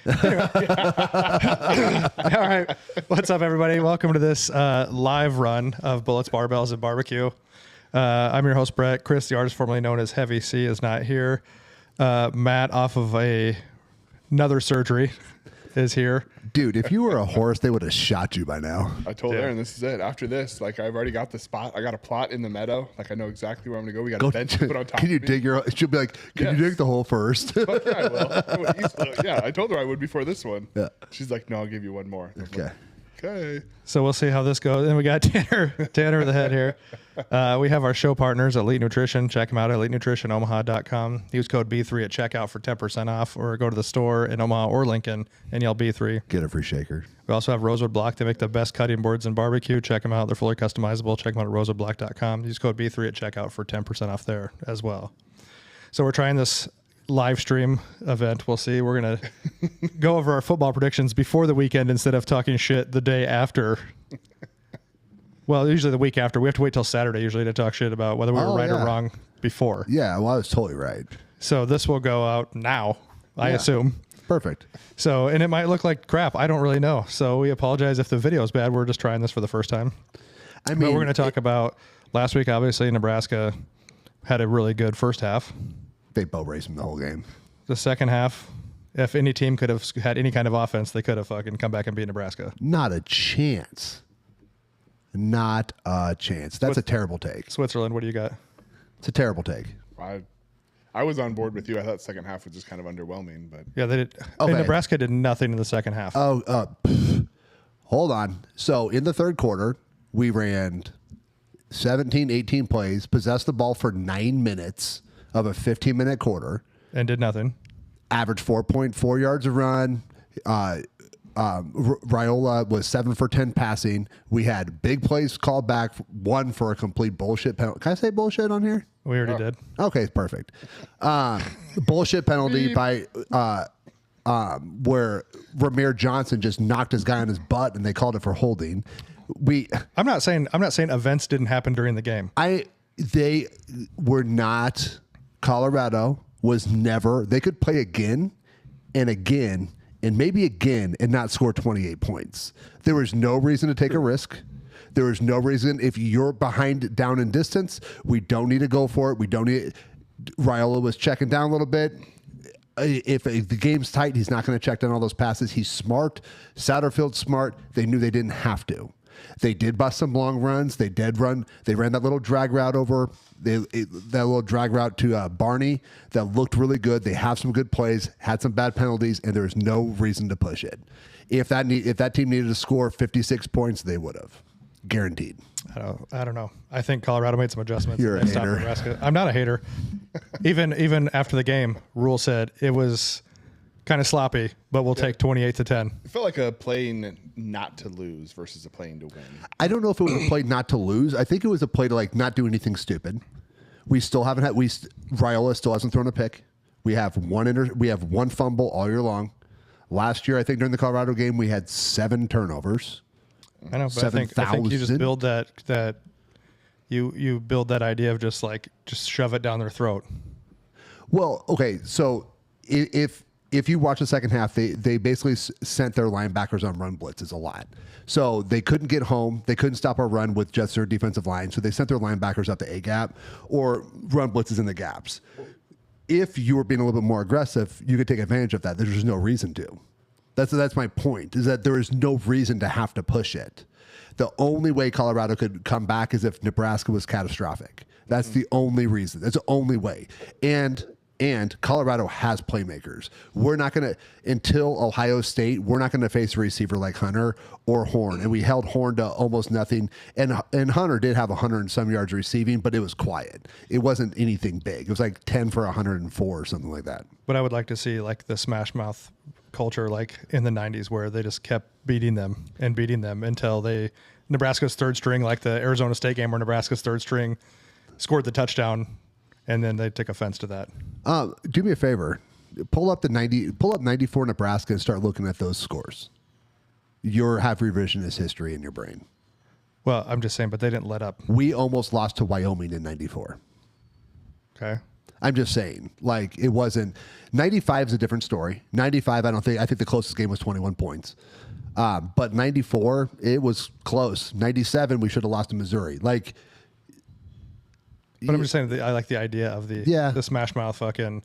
All right. What's up, everybody? Welcome to this live run of Bullets, Barbells, and Barbecue. I'm your host, Brett. Chris, the artist formerly known as Heavy C, is not here. Matt, off of another surgery, is here. Dude, if you were a horse, they would have shot you by now. I told Aaron, this is it. After this, like, I've already got the spot. I got a plot in the meadow. Like, I know exactly where I'm going to go. We got a bench to put on top. Can you dig your? She'll be like, can you dig the hole first? Fuck yeah, I will. Yeah, I told her I would before this one. Yeah. She's like, no, I'll give you one more. Okay. Okay. So we'll see how this goes. And we got Tanner with the head here. We have our show partners, Elite Nutrition. Check them out at elitenutritionomaha.com. Use code B3 at checkout for 10% off, or go to the store in Omaha or Lincoln and yell B3. Get a free shaker. We also have Rosewood Block. They make the best cutting boards in barbecue. Check them out. They're fully customizable. Check them out at rosewoodblock.com. Use code B3 at checkout for 10% off there as well. So we're trying this live stream event. We'll see. We're going to go over our football predictions before the weekend instead of talking shit the day after. Well, usually the week after. We have to wait till Saturday usually to talk shit about whether we were right or wrong before. Yeah, well, I was totally right. So this will go out now, I assume. Perfect. So, and it might look like crap. I don't really know. So we apologize if the video is bad. We're just trying this for the first time. I mean, but we're going to talk about last week. Obviously, Nebraska had a really good first half. They boat raced him the whole game. The second half, if any team could have had any kind of offense, they could have fucking come back and beat Nebraska. Not a chance. Not a chance. That's a terrible take. Switzerland, what do you got? It's a terrible take. I was on board with you. I thought second half was just kind of underwhelming, but Yeah, they did. Okay. Nebraska did nothing in the second half. Hold on. So in the third quarter, we ran 17, 18 plays, possessed the ball for 9 minutes of a 15-minute quarter. And did nothing. Averaged 4.4 yards a run. Raiola was 7 for 10 passing. We had big plays called back, one for a complete bullshit penalty. Can I say bullshit on here? We already did. Okay, perfect. Bullshit penalty by where Ramir Johnson just knocked his guy on his butt and they called it for holding. I'm not saying events didn't happen during the game. They were not. Colorado was never. They could play again and again and maybe again and not score 28 points. There was no reason to take a risk. There was no reason. If you're behind down in distance, we don't need to go for it. We don't need. Raiola was checking down a little bit. If the game's tight, he's not going to check down all those passes. He's smart. Satterfield's smart. They knew they didn't have to. They did bust some long runs. They did run. They ran that little drag route over. That little drag route to Barney that looked really good. They have some good plays, had some bad penalties, and there's no reason to push it. If that team needed to score 56 points, they would have. Guaranteed. I don't know. I think Colorado made some adjustments. You're a hater. Nebraska. I'm not a hater. Even after the game, Rule said it was kind of sloppy, but we'll take 28-10. it felt like a playing not to lose versus a playing to win. I don't know if it was a play not to lose. I think it was a play to like not do anything stupid. We still haven't had. Raiola still hasn't thrown a pick. We have one fumble all year long. Last year, I think during the Colorado game, we had 7 turnovers. I know, but I think you just build that you build that idea of just shove it down their throat. Well, okay, so if you watch the second half, they basically sent their linebackers on run blitzes a lot. So they couldn't get home. They couldn't stop our run with just their defensive line. So they sent their linebackers up the A gap or run blitzes in the gaps. If you were being a little bit more aggressive, you could take advantage of that. There's just no reason to. That's my point, is that there is no reason to have to push it. The only way Colorado could come back is if Nebraska was catastrophic. That's the only reason. That's the only way. And Colorado has playmakers. We're not going to, until Ohio State, we're not going to face a receiver like Hunter or Horn. And we held Horn to almost nothing. And Hunter did have 100 and some yards receiving, but it was quiet. It wasn't anything big. It was like 10 for 104 or something like that. But I would like to see like the smash mouth culture like in the 90s where they just kept beating them until Nebraska's third string, like the Arizona State game where Nebraska's third string scored the touchdown, and then they took offense to that. Do me a favor. Pull up 94 Nebraska and start looking at those scores. You'll have revisionist history in your brain. Well, I'm just saying, but they didn't let up. We almost lost to Wyoming in 94. Okay. I'm just saying, like, it wasn't. 95 is a different story. 95, I think the closest game was 21 points. But 94, it was close. 97, we should have lost to Missouri. Like, but I'm just saying I like the idea of the Smash Mouth fucking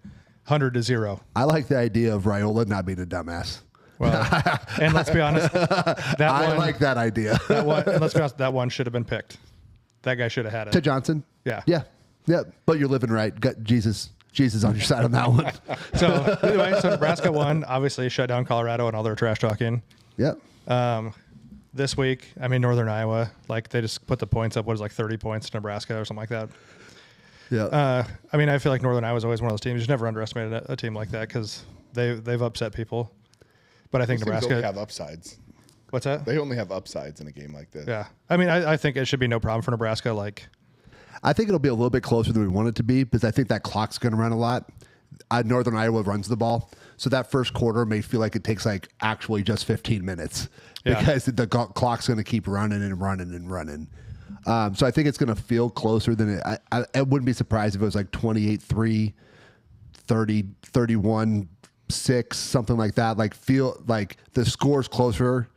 100-0. I like the idea of Raiola not being a dumbass. Well, and let's be honest, I like that idea. Let's be honest, that one should have been picked. That guy should have had it. To Johnson? Yeah. Yeah. Yeah. But you're living right. Got Jesus on your side on that one. So anyway, Nebraska won, obviously shut down Colorado and all their trash talking. Yep. This week, I mean, Northern Iowa, like they just put the points up, 30 points to Nebraska or something like that. Yeah. I mean, I feel like Northern Iowa is always one of those teams. You just never underestimated a team like that because they've upset people. But I think Nebraska only have upsides. What's that? They only have upsides in a game like this. Yeah. I mean, I think it should be no problem for Nebraska. Like, I think it'll be a little bit closer than we want it to be because I think that clock's going to run a lot. Northern Iowa runs the ball. So that first quarter may feel like it takes like actually just 15 minutes because the clock's going to keep running and running and running. So I think it's going to feel closer than it. I wouldn't be surprised if it was like 28-3, 31-6, something like that. Like feel like the score's closer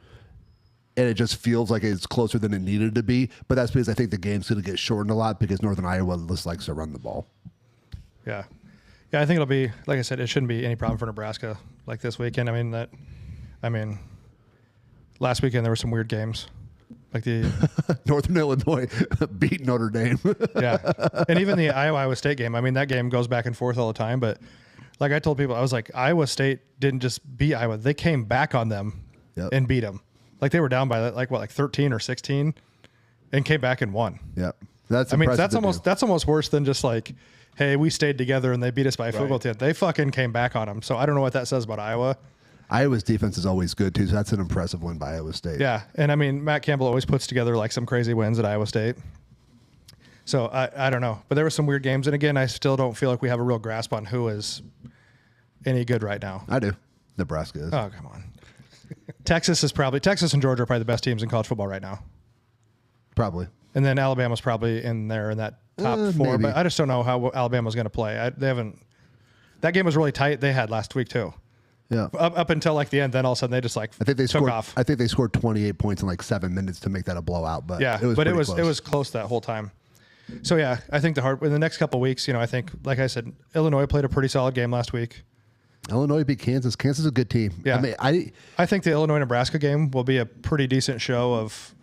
and it just feels like it's closer than it needed to be. But that's because I think the game's going to get shortened a lot because Northern Iowa just likes to run the ball. Yeah. Yeah, I think it'll be, like I said, it shouldn't be any problem for Nebraska like this weekend. I mean, last weekend there were some weird games. Like the Northern Illinois beat Notre Dame. Yeah. And even the Iowa State game, I mean, that game goes back and forth all the time. But like I told people, I was like, Iowa State didn't just beat Iowa. They came back on them and beat them. Like they were down by like 13 or 16 and came back and won. Yeah. That's almost worse than just like, hey, we stayed together and they beat us by a field goal. They fucking came back on them. So I don't know what that says about Iowa. Iowa's defense is always good too, so that's an impressive win by Iowa State. Yeah, and I mean Matt Campbell always puts together like some crazy wins at Iowa State. So I don't know, but there were some weird games, and again, I still don't feel like we have a real grasp on who is any good right now. I do. Nebraska is. Oh come on. Texas and Georgia are probably the best teams in college football right now. Probably. And then Alabama's probably in there in that top four, maybe. but I just don't know how Alabama's going to play. They haven't. That game was really tight. They had last week too. Yeah. Up until like the end, then all of a sudden they just like took off. I think they scored 28 points in like 7 minutes to make that a blowout. But yeah, it was close that whole time. So yeah, I think in the next couple of weeks, I think like I said, Illinois played a pretty solid game last week. Illinois beat Kansas. Kansas is a good team. Yeah, I think the Illinois-Nebraska game will be a pretty decent show of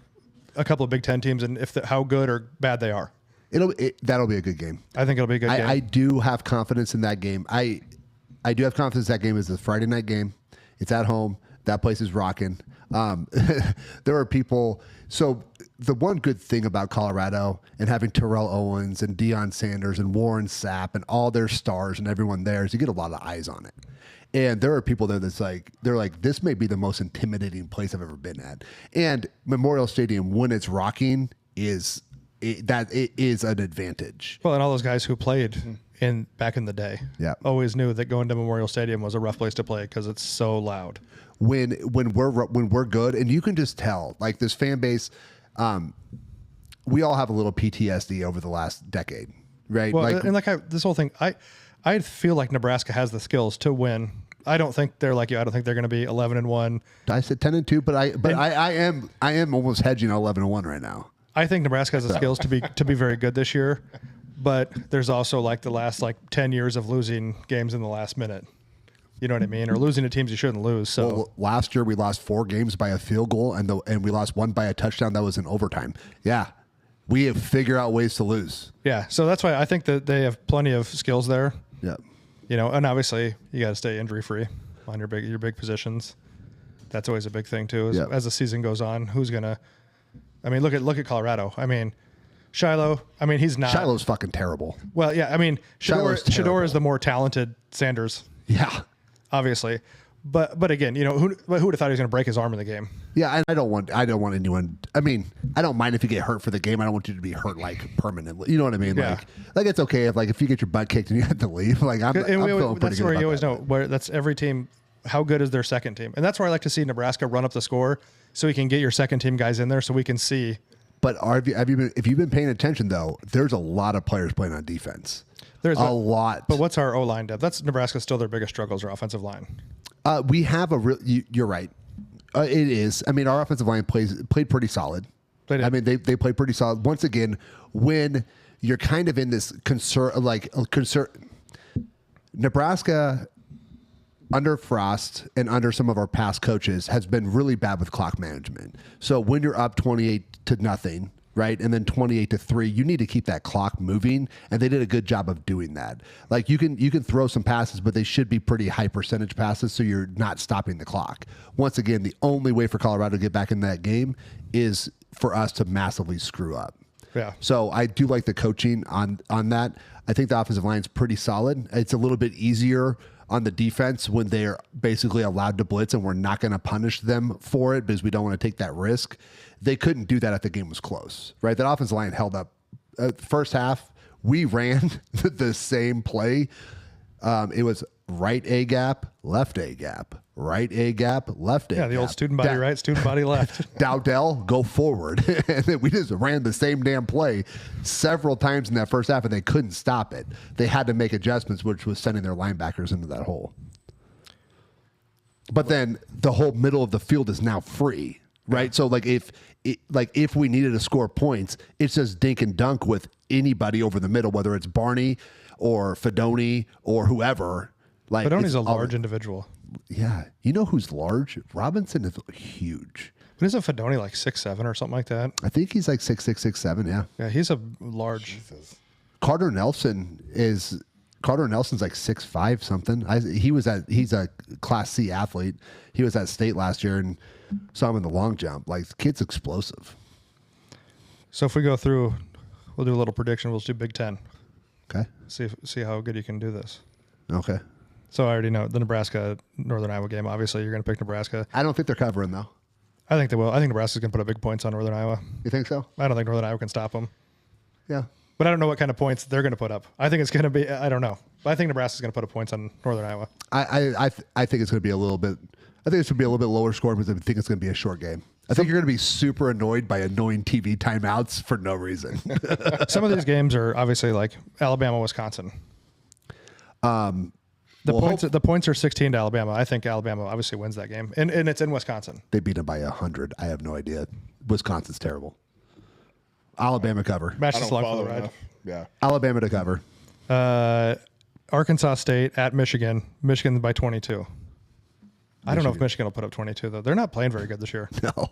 a couple of Big Ten teams and how good or bad they are. That'll be a good game. I think it'll be a good game. I do have confidence in that game. I do have confidence that game is a Friday night game. It's at home. That place is rocking. There are people. So the one good thing about Colorado and having Terrell Owens and Deion Sanders and Warren Sapp and all their stars and everyone there is you get a lot of eyes on it. And there are people there they're like, this may be the most intimidating place I've ever been at. And Memorial Stadium, when it's rocking, it is an advantage. Well, and all those guys who played back in the day always knew that going to Memorial Stadium was a rough place to play because it's so loud. When we're good, and you can just tell, like this fan base, we all have a little PTSD over the last decade, right? Well, this whole thing, I feel like Nebraska has the skills to win. I don't think they're like you. I don't think they're going to be 11-1. I said 10-2, but I am almost hedging 11-1 right now. I think Nebraska has the skills to be very good this year, but there's also like the last 10 years of losing games in the last minute. You know what I mean? Or losing to teams you shouldn't lose. So last year we lost 4 games by a field goal and we lost 1 by a touchdown that was in overtime. Yeah. We have figured out ways to lose. Yeah. So that's why I think that they have plenty of skills there. Yeah. And obviously you got to stay injury free on your big positions. That's always a big thing too. As the season goes on, who's going to look at Colorado. I mean, Shiloh, he's not. Shiloh's fucking terrible. Well, yeah, Shador is the more talented Sanders. Yeah. Obviously. But again, who would have thought he was going to break his arm in the game? Yeah, and I don't want anyone. I don't mind if you get hurt for the game. I don't want you to be hurt like permanently. You know what I mean? Yeah. Like it's okay if you get your butt kicked and you have to leave. Like I'm feeling pretty good. That's where you always know where that's every team. How good is their second team? And that's where I like to see Nebraska run up the score so we can get your second team guys in there so we can see But if you've been paying attention though, there's a lot of players playing on defense. There's a lot. But what's our O-line depth? That's Nebraska's still their biggest struggles, our offensive line. We have a real. You're right. It is. I mean, our offensive line played pretty solid. I mean, they played pretty solid. Once again, when you're kind of in this concern, Nebraska under Frost and under some of our past coaches has been really bad with clock management. So when you're up 28-0, right, and then 28-3, you need to keep that clock moving, and they did a good job of doing that. Like you can throw some passes, but they should be pretty high percentage passes, so you're not stopping the clock. Once again, the only way for Colorado to get back in that game is for us to massively screw up. Yeah. So I do like the coaching on that. I think the offensive line's pretty solid. It's a little bit easier on the defense when they're basically allowed to blitz, and we're not going to punish them for it because we don't want to take that risk. They couldn't do that if the game was close, right? That offensive line held up. First half, we ran the same play. It was right A gap, left A gap, right A gap, left A gap. Yeah, the old student body right, student body left. Dowdell, go forward. And then we just ran the same damn play several times in that first half, and they couldn't stop it. They had to make adjustments, which was sending their linebackers into that hole. But then the whole middle of the field is now free, right? So if we needed to score points, it's just dink and dunk with anybody over the middle, whether it's Barney or Fedoni or whoever. Fedoni's a large individual. Yeah. You know who's large? Robinson is huge. But isn't Fedoni like 6'7" or something like that? I think he's like 6'6", 6'7", yeah. Yeah, he's a large. Jesus. Carter Nelson's like 6'5" something. He's a Class C athlete. He was at state last year and saw him in the long jump. Like, the kid's explosive. So if we go through, we'll do a little prediction. We'll do Big Ten. Okay. See how good you can do this. Okay. So I already know the Nebraska Northern Iowa game. Obviously, you're going to pick Nebraska. I don't think they're covering, though. I think they will. I think Nebraska's going to put up big points on Northern Iowa. You think so? I don't think Northern Iowa can stop them. Yeah. But I don't know what kind of points they're going to put up. I think it's going to be, I don't know. But I think Nebraska's going to put up points on Northern Iowa. I think it's going to be a little bit, I think it's going to be a little bit lower score because I think it's going to be a short game. I think you're going to be super annoyed by annoying TV timeouts for no reason. Some of these games are obviously like Alabama, Wisconsin. The points are 16 to Alabama. I think Alabama obviously wins that game. And it's in Wisconsin. They beat them by 100. I have no idea. Wisconsin's terrible. Alabama cover. Match I the don't slog for follow the ride. enough. Yeah. Alabama to cover. Arkansas State at Michigan. Michigan by 22. I don't know if Michigan will put up 22, though. They're not playing very good this year. No.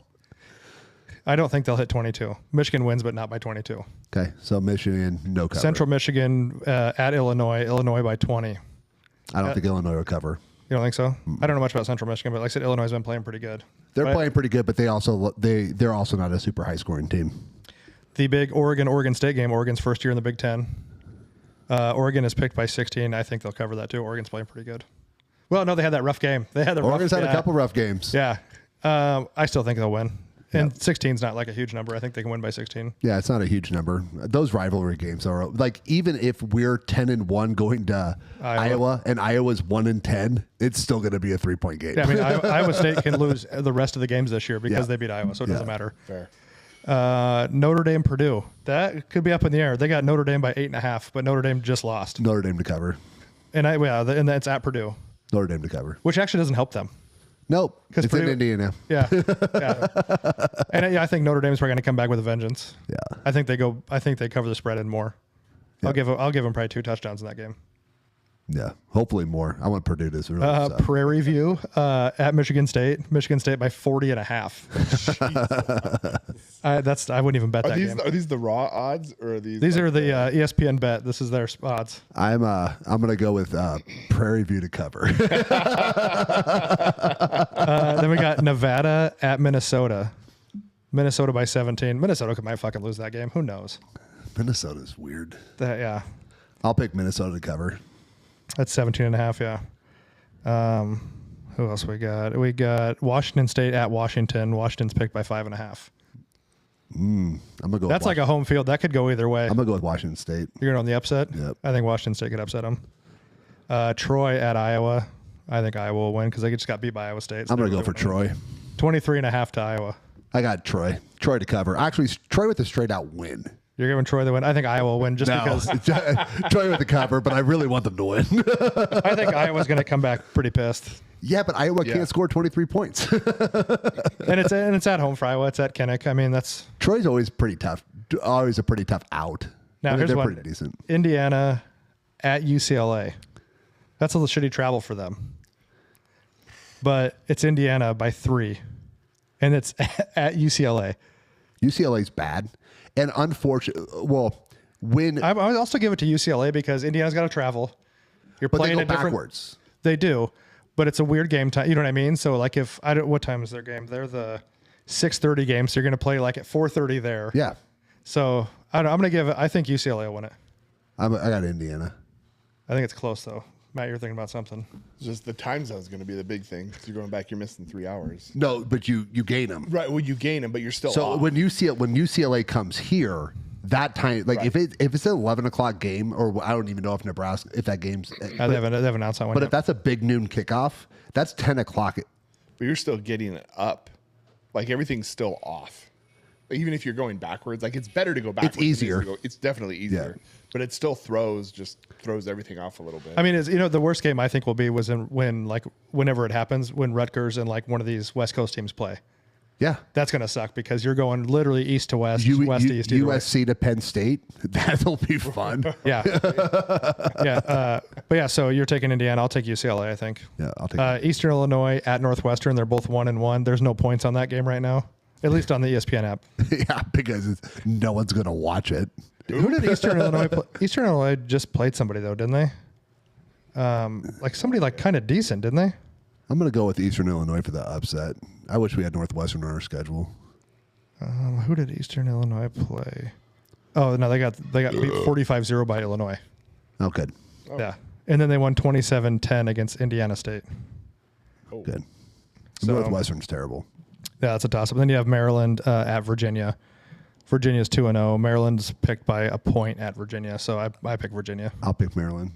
I don't think they'll hit 22. Michigan wins, but not by 22. Okay, so Michigan, no cover. Central Michigan at Illinois. Illinois by 20. I don't think Illinois will cover. You don't think so? I don't know much about Central Michigan, but like I said, Illinois has been playing pretty good. They're playing pretty good, but they're also not a super high scoring team. The big Oregon State game. Oregon's first year in the Big Ten. Oregon is picked by 16. I think they'll cover that too. Oregon's playing pretty good. Well, no, they had that rough game. Oregon's had a couple rough games. Yeah. I still think they'll win. And 16 is not like a huge number. I think they can win by 16. Yeah, it's not a huge number. Those rivalry games are like, even if we're 10-1 going to Iowa and Iowa's 1-10, it's still going to be a 3-point game. Yeah, I mean, Iowa State can lose the rest of the games this year because they beat Iowa, so it doesn't matter. Fair. Notre Dame, Purdue. That could be up in the air. They got Notre Dame by 8.5, but Notre Dame just lost. Notre Dame to cover. And it's at Purdue. Notre Dame to cover. Which actually doesn't help them. Nope. It's Purdue, in Indiana. Yeah. And I think Notre Dame's probably going to come back with a vengeance. Yeah. I think they cover the spread and more. Yeah. I'll give them probably 2 touchdowns in that game. Yeah. Hopefully more. I want Purdue to really Prairie View at Michigan State. Michigan State by 40.5. I wouldn't even bet that game. Are these the raw odds or are these? These are the ESPN bet. This is their odds. I'm gonna go with Prairie View to cover. Then we got Nevada at Minnesota. Minnesota by 17. Minnesota might fucking lose that game. Who knows? Minnesota's weird. Yeah. I'll pick Minnesota to cover. That's 17.5. Yeah. Who else we got? We got Washington State at Washington. Washington's picked by 5.5. I'm gonna go. That's like a home field. That could go either way. I'm gonna go with Washington State. You're going on the upset? Yep. I think Washington State could upset them. Troy at Iowa. I think Iowa will win because they just got beat by Iowa State. So I'm gonna go for Troy. 23.5 to Iowa. I got Troy. Troy to cover. Actually, Troy with a straight out win. You're giving Troy the win. I think Iowa will win just because. Troy with the cover, but I really want them to win. I think Iowa's going to come back pretty pissed. Yeah, but Iowa can't score 23 points. and it's at home for Iowa. It's at Kinnick. I mean, that's Troy's always pretty tough. Always a pretty tough out. now. Here's they're one. pretty decent. Indiana at UCLA. That's a little shitty travel for them. But it's Indiana by 3, and it's at UCLA. UCLA's bad, and unfortunately, well, when I would also give it to UCLA because Indiana's got to travel. You're but playing they a go different. backwards. They do, but it's a weird game time. You know what I mean? So like, if I don't, what time is their game? They're the 6:30 game, so you're going to play like at 4:30 there. Yeah, So I don't know, I'm going to give it. I think UCLA will win it. I got Indiana. I think it's close though. Matt, you're thinking about something. Just the time zone is going to be the big thing. Because you're going back, you're missing 3 hours. No, but you gain them. Right. Well, you gain them, but you're still So off. when UCLA comes here, that time, like if it's an 11 o'clock game, or I don't even know if Nebraska, if that game's, They haven't announced that one but yet. if that's a big noon kickoff, that's 10 o'clock. But you're still getting it up. Like everything's still off. Like, even if you're going backwards, like it's better to go backwards. It's easier. It's definitely easier. But it still throws everything off a little bit. I mean, it's, the worst game I think will be whenever it happens, when Rutgers and like one of these West Coast teams play. Yeah. That's going to suck because you're going literally east to west, west to east. USC to Penn State. That'll be fun. Yeah. Yeah. But yeah, so you're taking Indiana. I'll take UCLA, I think. Yeah, I'll take Eastern Illinois at Northwestern. They're both 1-1. There's no points on that game right now, at least on the ESPN app. Yeah, because no one's going to watch it. Who did Eastern Illinois play? Eastern Illinois just played somebody, though, didn't they? Like somebody like kind of decent, didn't they? I'm going to go with Eastern Illinois for the upset. I wish we had Northwestern on our schedule. Who did Eastern Illinois play? Oh, no, they got beat 45-0 by Illinois. Oh, good. Yeah. And then they won 27-10 against Indiana State. Oh. Good. So- Northwestern's terrible. Yeah, that's a toss-up. Then you have Maryland at Virginia. Virginia's 2-0. Maryland's picked by a point at Virginia, so I pick Virginia. I'll pick Maryland.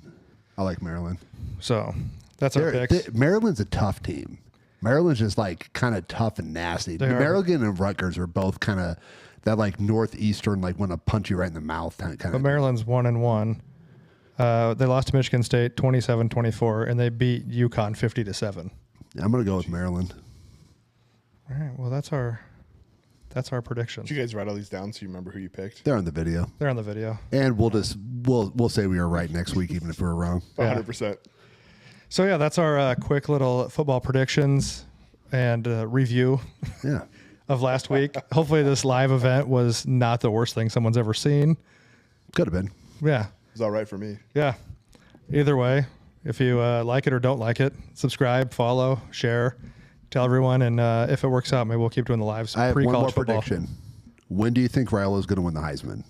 I like Maryland. So that's our picks. Maryland's a tough team. Maryland's just like kind of tough and nasty. They are. Maryland and Rutgers are both kind of that like northeastern, like want to punch you right in the mouth kind But of. Maryland's 1-1. They lost to Michigan State 27-24, and they beat UConn 50-7. I'm gonna go with Maryland. All right. Well, that's our predictions. Did you guys write all these down so you remember who you picked? They're on the video, They're on the video. and we'll say we were right next week, even if we were wrong. 100%. So yeah, that's our quick little football predictions and review Yeah. of last week. Hopefully, this live event was not the worst thing someone's ever seen. Could have been. Yeah. It was all right for me. Yeah. Either way, if you like it or don't like it, subscribe, follow, share, tell everyone, and if it works out, maybe we'll keep doing the lives. I have one more Pre-college football. prediction. When do you think Railo's going to win the Heisman?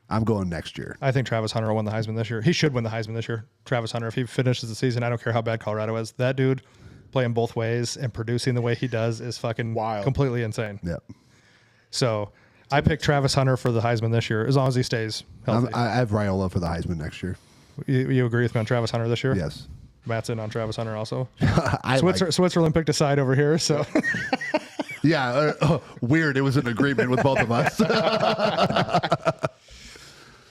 I'm going next year. I think Travis Hunter will win the Heisman this year. He should win the Heisman this year. Travis Hunter, if he finishes the season, I don't care how bad Colorado is. That dude playing both ways and producing the way he does is fucking Wild. completely insane. Yeah. So I picked Travis Hunter for the Heisman this year, as long as he stays healthy. I have Raiola for the Heisman next year. You agree with me on Travis Hunter this year? Yes. Matt's in on Travis Hunter also. I Switzerland picked a side over here, so Yeah. Weird. It was an agreement with both of us.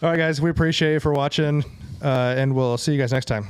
all right, guys, we appreciate you for watching, and we'll see you guys next time.